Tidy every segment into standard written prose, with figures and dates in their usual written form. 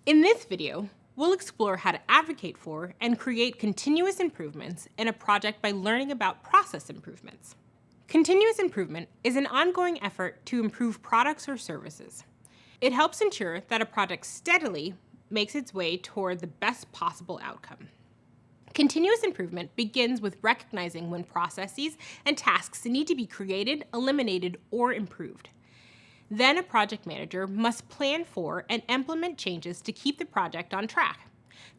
In this video, we'll explore how to advocate for and create continuous improvements in a project by learning about process improvements. Continuous improvement is an ongoing effort to improve products or services. It helps ensure that a project steadily makes its way toward the best possible outcome. Continuous improvement begins with recognizing when processes and tasks need to be created, eliminated, or improved. Then a project manager must plan for and implement changes to keep the project on track.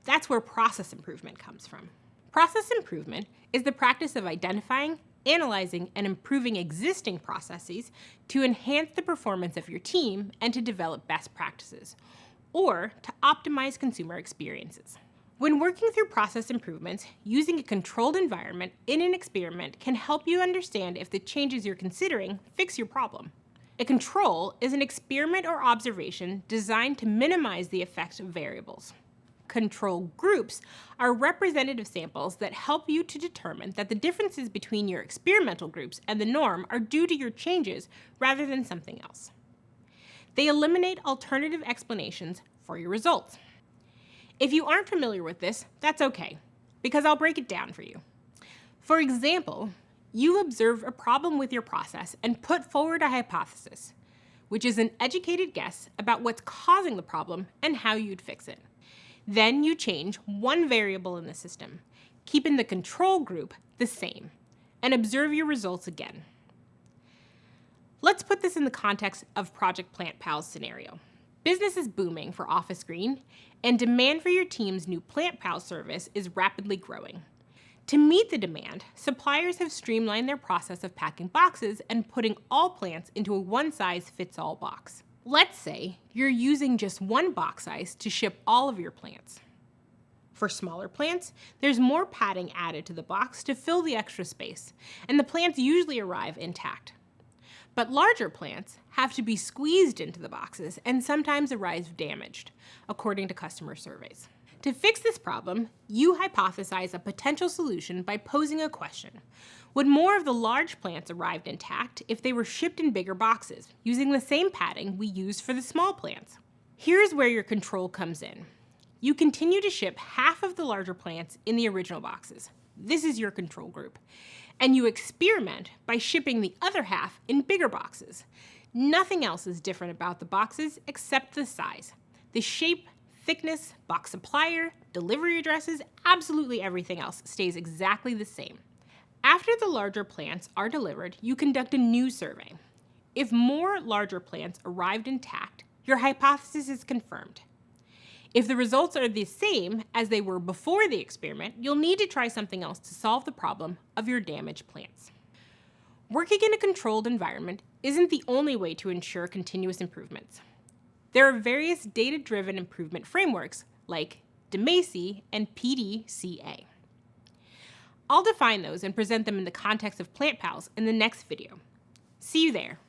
That's where process improvement comes from. Process improvement is the practice of identifying, analyzing, and improving existing processes to enhance the performance of your team and to develop best practices, or to optimize consumer experiences. When working through process improvements, using a controlled environment in an experiment can help you understand if the changes you're considering fix your problem. A control is an experiment or observation designed to minimize the effects of variables. Control groups are representative samples that help you to determine that the differences between your experimental groups and the norm are due to your changes rather than something else. They eliminate alternative explanations for your results. If you aren't familiar with this, that's okay, because I'll break it down for you. For example, you observe a problem with your process and put forward a hypothesis, which is an educated guess about what's causing the problem and how you'd fix it. Then you change one variable in the system, keeping the control group the same, and observe your results again. Let's put this in the context of Project PlantPal's scenario. Business is booming for Office Green, and demand for your team's new PlantPal service is rapidly growing. To meet the demand, suppliers have streamlined their process of packing boxes and putting all plants into a one-size-fits-all box. Let's say you're using just one box size to ship all of your plants. For smaller plants, there's more padding added to the box to fill the extra space, and the plants usually arrive intact. But larger plants have to be squeezed into the boxes and sometimes arrive damaged, according to customer surveys. To fix this problem, you hypothesize a potential solution by posing a question. Would more of the large plants arrive intact if they were shipped in bigger boxes, using the same padding we use for the small plants? Here's where your control comes in. You continue to ship half of the larger plants in the original boxes. This is your control group. And you experiment by shipping the other half in bigger boxes. Nothing else is different about the boxes except the size. The shape, thickness, box supplier, delivery addresses, absolutely everything else stays exactly the same. After the larger plants are delivered, you conduct a new survey. If more larger plants arrived intact, your hypothesis is confirmed. If the results are the same as they were before the experiment, you'll need to try something else to solve the problem of your damaged plants. Working in a controlled environment isn't the only way to ensure continuous improvements. There are various data-driven improvement frameworks like DMACI and PDCA. I'll define those and present them in the context of PlantPals in the next video. See you there.